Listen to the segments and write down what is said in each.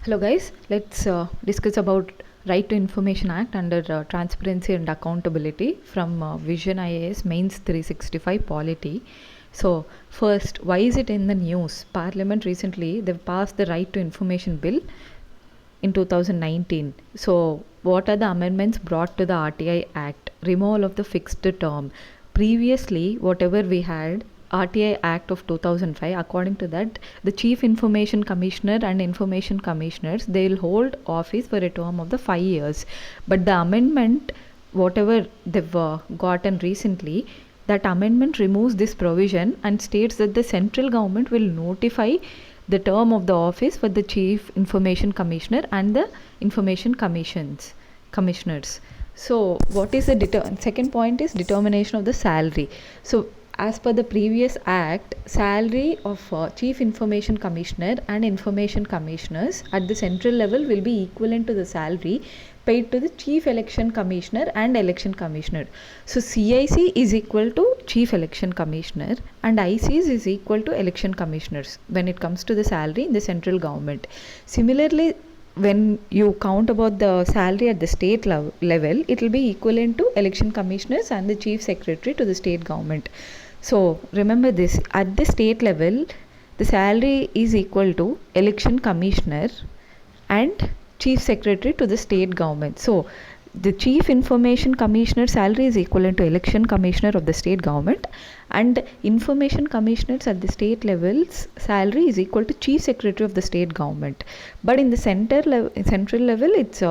Hello guys, let's discuss about Right to Information Act under Transparency and Accountability from Vision IAS Mains 365 Polity. So first, why is it in the news? Parliament recently they've passed the Right to Information Bill in 2019. So what are the amendments brought to the RTI Act? Removal of the fixed term. Previously, whatever we had, RTI Act of 2005, according to that, the Chief Information Commissioner and Information Commissioners, they will hold office for a term of the 5 years. But the amendment, whatever they've gotten recently, that amendment removes this provision and states that the central government will notify the term of the office for the Chief Information Commissioner and the Information Commissioners. So what is the second point is determination of the salary. So as per the previous act, salary of Chief Information Commissioner and Information Commissioners at the central level will be equivalent to the salary paid to the Chief Election Commissioner and Election Commissioner. So CIC is equal to Chief Election Commissioner and ICs is equal to Election Commissioners when it comes to the salary in the central government. Similarly, when you count about the salary at the state level, it will be equivalent to Election Commissioners and the Chief Secretary to the state government. So remember this, at the state level, the salary is equal to Election Commissioner and Chief Secretary to the state government. So the Chief Information Commissioner salary is equivalent to Election Commissioner of the state government, and Information Commissioners at the state levels salary is equal to Chief Secretary of the state government. But in the central level, it's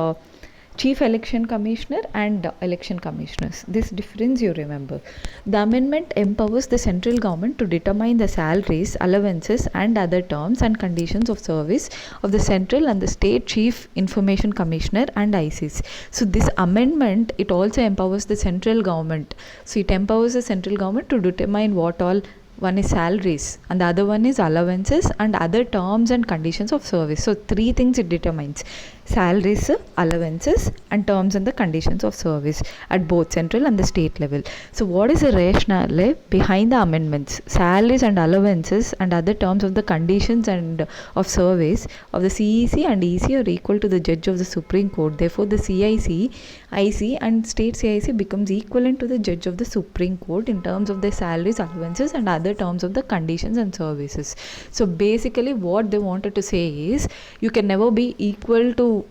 Chief Election Commissioner and Election Commissioners. This difference you remember. The amendment empowers the central government to determine the salaries, allowances and other terms and conditions of service of the central and the state Chief Information Commissioner and ICs. So this amendment, it also empowers the central government. So it empowers the central government to determine what all, one is salaries and the other one is allowances and other terms and conditions of service. So three things it determines: salaries, allowances and terms and the conditions of service at both central and the state level. So what is the rationale behind the amendments? Salaries and allowances and other terms of the conditions and of service of the CEC and EC are equal to the judge of the Supreme Court. Therefore the CIC, IC and state CIC becomes equivalent to the judge of the Supreme Court in terms of the salaries, allowances and other terms of the conditions and services. So basically what they wanted to say is, you can never be equal to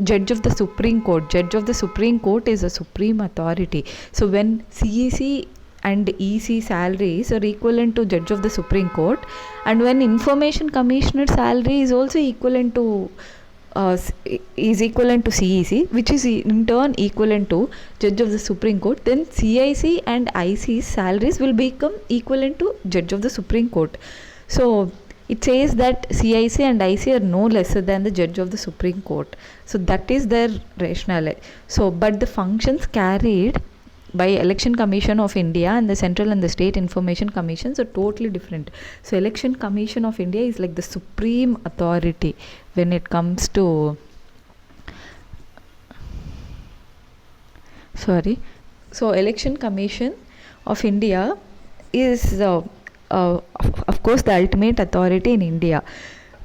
judge of the Supreme Court. Judge of the Supreme Court is a supreme authority. So when CEC and EC salaries are equivalent to judge of the Supreme Court, and when Information Commissioner salary is also equivalent to CEC, which is in turn equivalent to judge of the Supreme Court, then CIC and IC's salaries will become equivalent to judge of the Supreme Court. So it says that CIC and IC are no lesser than the judge of the Supreme Court. So that is their rationale. So but the functions carried by Election Commission of India and the Central and the State Information Commissions are totally different. So Election Commission of India is like the supreme authority when it comes to So Election Commission of India is of course the ultimate authority in India.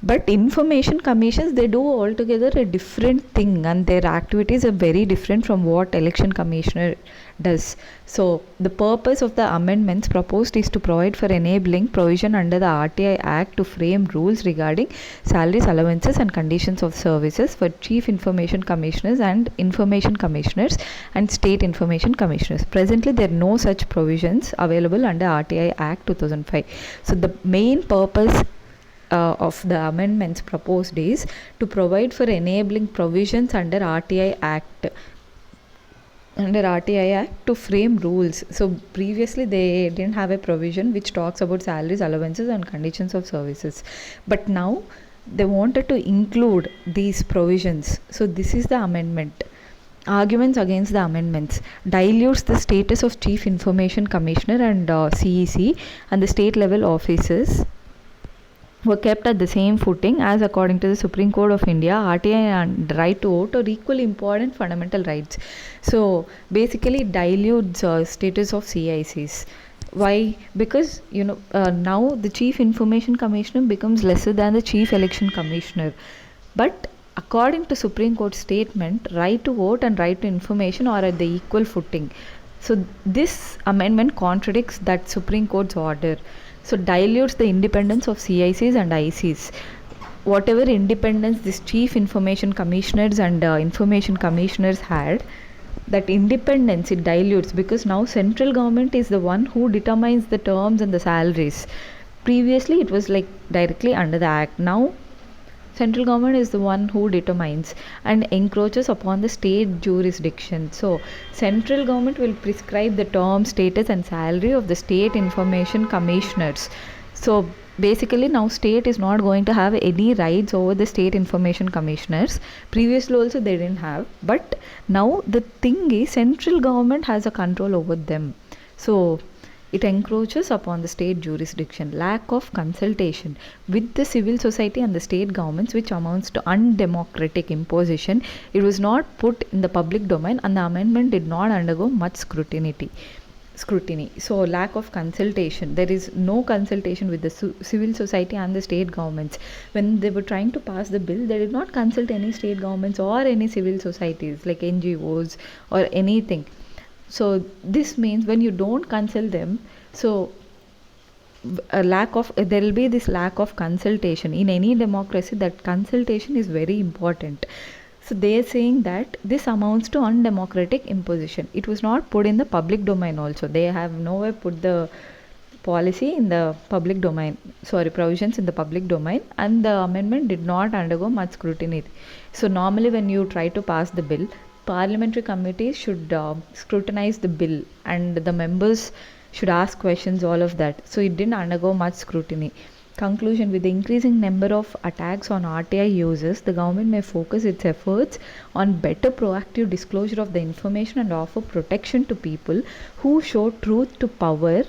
But information commissions, they do altogether a different thing and their activities are very different from what election commissioner does. So the purpose of the amendments proposed is to provide for enabling provision under the RTI Act to frame rules regarding salaries, allowances and conditions of services for Chief Information Commissioners and Information Commissioners and State Information Commissioners. Presently there are no such provisions available under RTI Act 2005. So the main purpose of the amendments proposed is to provide for enabling provisions under RTI Act to frame rules. So previously they didn't have a provision which talks about salaries, allowances and conditions of services, but now they wanted to include these provisions. So this is the amendment. Arguments against the amendments: dilutes the status of Chief Information Commissioner and CEC and the state level offices were kept at the same footing as according to the Supreme Court of India. RTI and right to vote are equally important fundamental rights. So basically it dilutes status of CICs. Why? Because now the Chief Information Commissioner becomes lesser than the Chief Election Commissioner. But according to Supreme Court statement, right to vote and right to information are at the equal footing. So this amendment contradicts that Supreme Court's order. So dilutes the independence of CICs and ICs. Whatever independence these chief information commissioners and information commissioners had, that independence it dilutes, because now central government is the one who determines the terms and the salaries. Previously it was like directly under the act. Now central government is the one who determines and encroaches upon the state jurisdiction. So central government will prescribe the term, status and salary of the state information commissioners. So basically now state is not going to have any rights over the state information commissioners. Previously also they didn't have, but now the thing is central government has a control over them. So it encroaches upon the state jurisdiction. Lack of consultation with the civil society and the state governments, which amounts to undemocratic imposition. It was not put in the public domain, and the amendment did not undergo much scrutiny. So lack of consultation. There is no consultation with the civil society and the state governments. When they were trying to pass the bill, they did not consult any state governments or any civil societies like NGOs or anything. So this means when you don't consult them, so there will be this lack of consultation. In any democracy, that consultation is very important. So they are saying that this amounts to undemocratic imposition. It was not put in the public domain also. They have nowhere put the policy in the public domain, provisions in the public domain, and the amendment did not undergo much scrutiny. So normally when you try to pass the bill, parliamentary committees should scrutinize the bill and the members should ask questions, all of that. So it didn't undergo much scrutiny. Conclusion: with the increasing number of attacks on RTI users, the government may focus its efforts on better proactive disclosure of the information and offer protection to people who show truth to power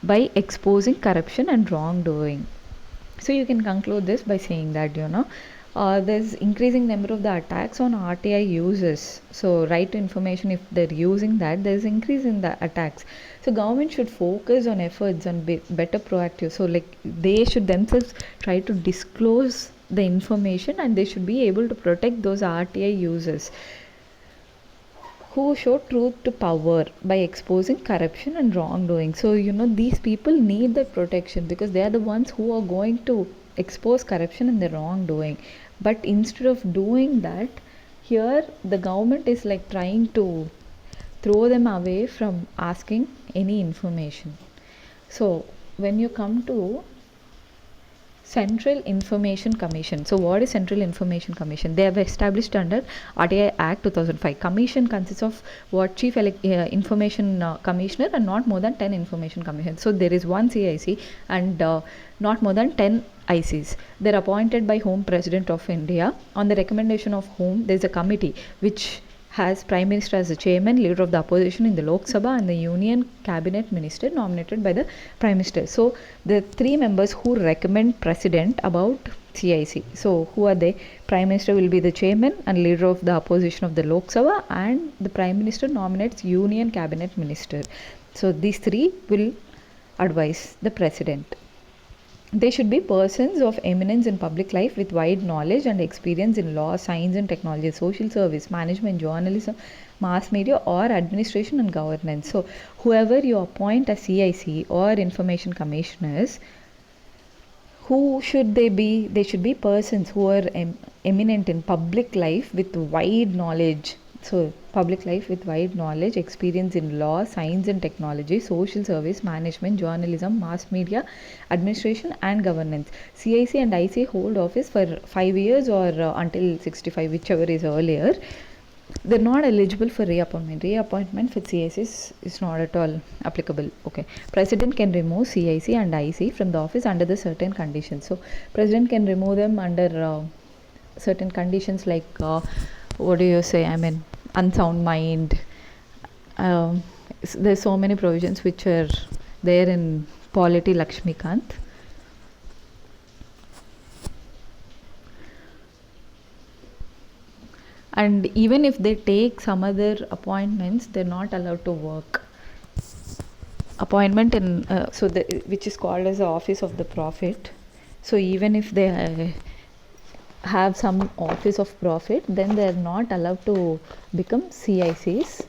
by exposing corruption and wrongdoing. So you can conclude this by saying that there's increasing number of the attacks on RTI users. So right to information, if they're using that, there's increase in the attacks. So government should focus on efforts on better proactive. So like they should themselves try to disclose the information, and they should be able to protect those RTI users who show truth to power by exposing corruption and wrongdoing. So these people need that protection because they are the ones who are going to expose corruption and the wrongdoing. But instead of doing that, here the government is like trying to throw them away from asking any information. So when you come to Central Information Commission. So what is Central Information Commission? They have established under RTI Act 2005. Commission consists of what Chief Information Commissioner and not more than 10 Information Commissioners. So there is one CIC and not more than 10 ICs. They are appointed by Home President of India. On the recommendation of whom, there is a committee which has Prime Minister as the chairman, leader of the opposition in the Lok Sabha, and the Union Cabinet Minister nominated by the Prime Minister. So the three members who recommend President about CIC. So who are they? Prime Minister will be the chairman and leader of the opposition of the Lok Sabha, and the Prime Minister nominates Union Cabinet Minister. So these three will advise the President. They should be persons of eminence in public life with wide knowledge and experience in law, science and technology, social service, management, journalism, mass media or administration and governance. So whoever you appoint as CIC or information commissioners, who should they be? They should be persons who are eminent in public life with wide knowledge. So public life with wide knowledge, experience in law, science and technology, social service, management, journalism, mass media, administration and governance. CIC and IC hold office for 5 years or until 65, whichever is earlier. They're not eligible for reappointment. Reappointment for CIC is not at all applicable. Okay. President can remove CIC and IC from the office under the certain conditions. So President can remove them under certain conditions like unsound mind. There's so many provisions which are there in Polity Lakshmikant. And even if they take some other appointments, they're not allowed to work. Appointment in which is called as the office of the prophet. So even if they have some office of profit, then they are not allowed to become CICs.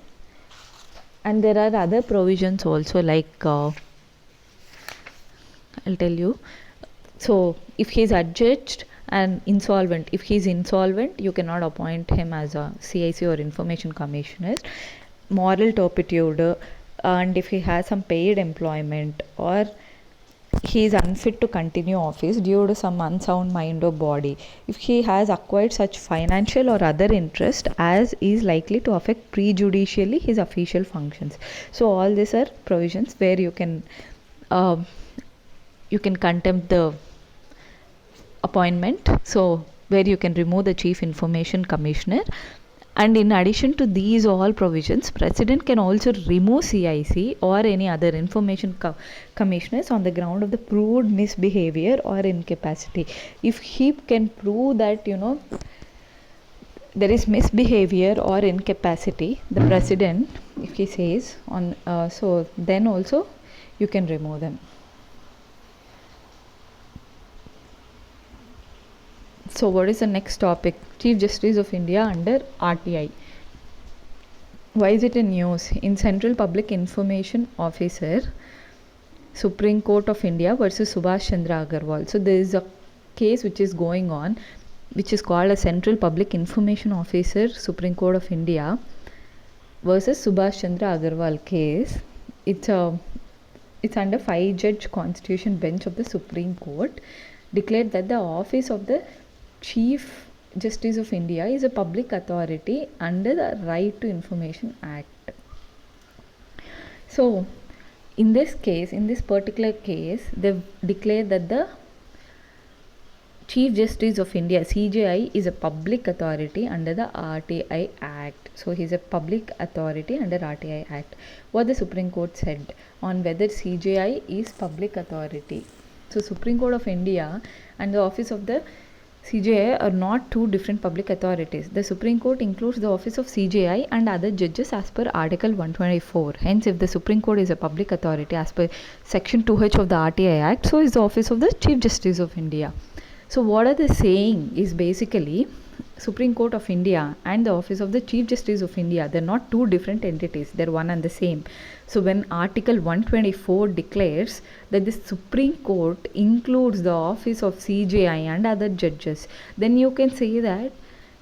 And there are other provisions also, like I'll tell you. So if he is adjudged and insolvent, if he is insolvent, you cannot appoint him as a CIC or information commissioner. Moral turpitude, and if he has some paid employment, or he is unfit to continue office due to some unsound mind or body, if he has acquired such financial or other interest as is likely to affect prejudicially his official functions. So all these are provisions where you can contempt the appointment, so where you can remove the chief information commissioner. And in addition to these all provisions, president can also remove CIC or any other information commissioners on the ground of the proved misbehavior or incapacity. If he can prove that there is misbehavior or incapacity, the president, if he says on so then also you can remove them. So what is the next topic? Chief Justice of India under RTI. Why is it in news? In Central Public Information Officer, Supreme Court of India versus Subhash Chandra Agarwal. So there is a case which is going on, which is called a Central Public Information Officer, Supreme Court of India versus Subhash Chandra Agarwal case. It's under 5-judge Constitution bench of the Supreme Court declared that the office of the Chief Justice of India is a public authority under the Right to Information Act. So in this particular case, they've declared that the Chief Justice of India, CJI, is a public authority under the RTI Act. So he is a public authority under RTI Act. What the Supreme Court said on whether CJI is public authority. So Supreme Court of India and the office of the CJI are not two different public authorities. The Supreme Court includes the office of CJI and other judges as per Article 124. Hence, if the Supreme Court is a public authority as per Section 2H of the RTI Act, so is the office of the Chief Justice of India. So what are they saying is basically Supreme Court of India and the office of the Chief Justice of India, they're not two different entities, they're one and the same. So when Article 124 declares that the Supreme Court includes the office of CJI and other judges, then you can say that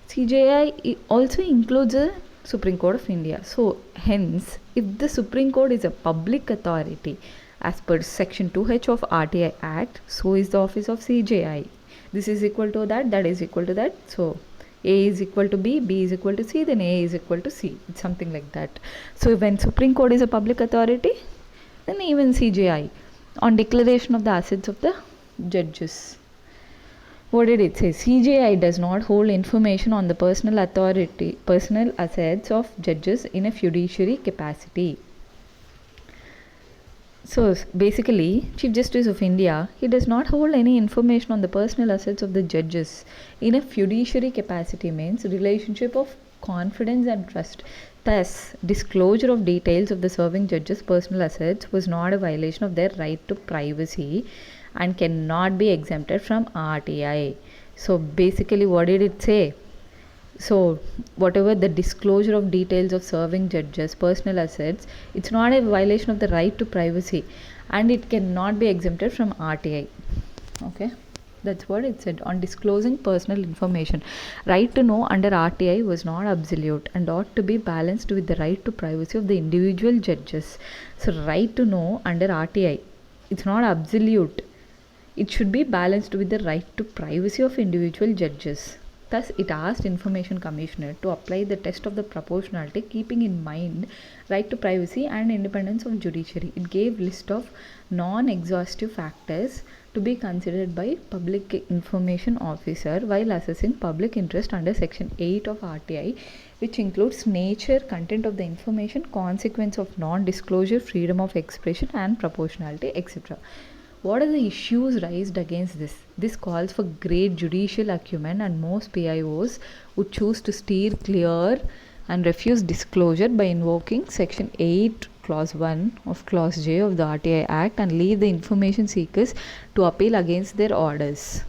CJI also includes the Supreme Court of India. So hence, if the Supreme Court is a public authority as per Section 2H of RTI Act, so is the office of CJI. This is equal to that, that is equal to that. So A is equal to B, B is equal to C, then A is equal to C. It's something like that. So when Supreme Court is a public authority, then even CJI on declaration of the assets of the judges. What did it say? CJI does not hold information on the personal assets of judges in a fiduciary capacity. So basically, Chief Justice of India, he does not hold any information on the personal assets of the judges in a fiduciary capacity, means relationship of confidence and trust. Thus, disclosure of details of the serving judges' personal assets was not a violation of their right to privacy and cannot be exempted from RTI. So basically, what did it say? So whatever the disclosure of details of serving judges' personal assets, it's not a violation of the right to privacy and it cannot be exempted from RTI. Okay, that's what it said on disclosing personal information. Right to know under RTI was not absolute and ought to be balanced with the right to privacy of the individual judges. So right to know under RTI, it's not absolute. It should be balanced with the right to privacy of individual judges. Thus, it asked Information Commissioner to apply the test of the proportionality, keeping in mind right to privacy and independence of judiciary. It gave list of non-exhaustive factors to be considered by Public Information Officer while assessing public interest under Section 8 of RTI, which includes nature, content of the information, consequence of non-disclosure, freedom of expression and proportionality, etc. What are the issues raised against this? This calls for great judicial acumen and most PIOs would choose to steer clear and refuse disclosure by invoking Section 8 Clause 1 of Clause J of the RTI Act and leave the information seekers to appeal against their orders.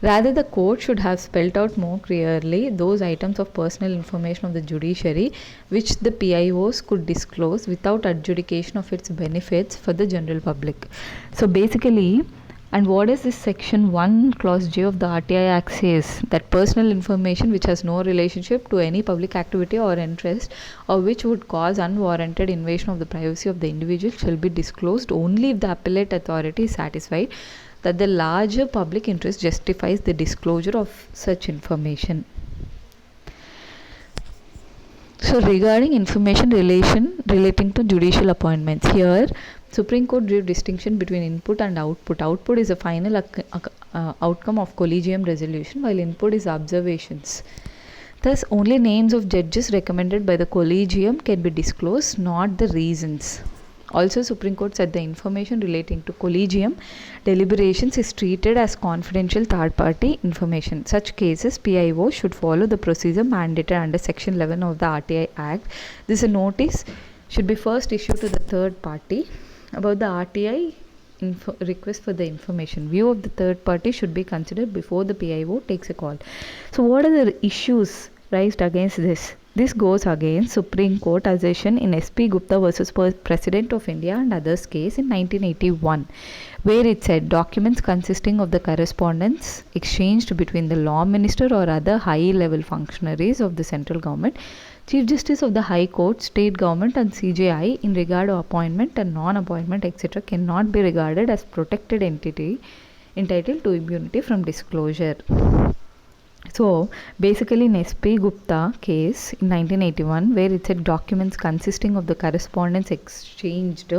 Rather, the court should have spelled out more clearly those items of personal information of the judiciary which the PIOs could disclose without adjudication of its benefits for the general public. So basically, and what is this section 1 clause J of the RTI Act says? That personal information which has no relationship to any public activity or interest, or which would cause unwarranted invasion of the privacy of the individual, shall be disclosed only if the appellate authority is satisfied that the larger public interest justifies the disclosure of such information. So regarding information relating to judicial appointments, here Supreme Court drew distinction between input and output. Output is a final outcome of collegium resolution, while input is observations. Thus, only names of judges recommended by the collegium can be disclosed, not the reasons. Also, Supreme Court said the information relating to collegium deliberations is treated as confidential third-party information. Such cases, PIO should follow the procedure mandated under Section 11 of the RTI Act. This notice should be first issued to the third party about the RTI request for the information. View of the third party should be considered before the PIO takes a call. So, what are the issues raised against this? This goes against Supreme Court assertion in SP Gupta versus President of India and others case in 1981, where it said documents consisting of the correspondence exchanged between the law minister or other high-level functionaries of the central government, Chief Justice of the High Court, state government and CJI in regard to appointment and non-appointment etc. cannot be regarded as protected entity entitled to immunity from disclosure. So basically in SP Gupta case in 1981, where it said documents consisting of the correspondence exchanged,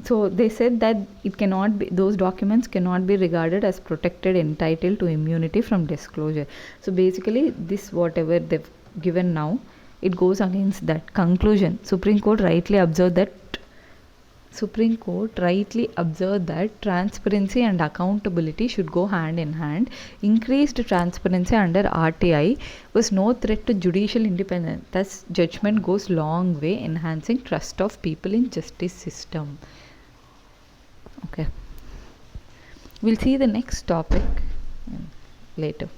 so they said that it cannot be, those documents cannot be regarded as protected entitled to immunity from disclosure. So basically this whatever they've given now, it goes against that conclusion. Supreme Court rightly observed that transparency and accountability should go hand in hand. Increased transparency under RTI was no threat to judicial independence. Thus, judgment goes long way enhancing trust of people in justice system. Okay. We'll see the next topic later.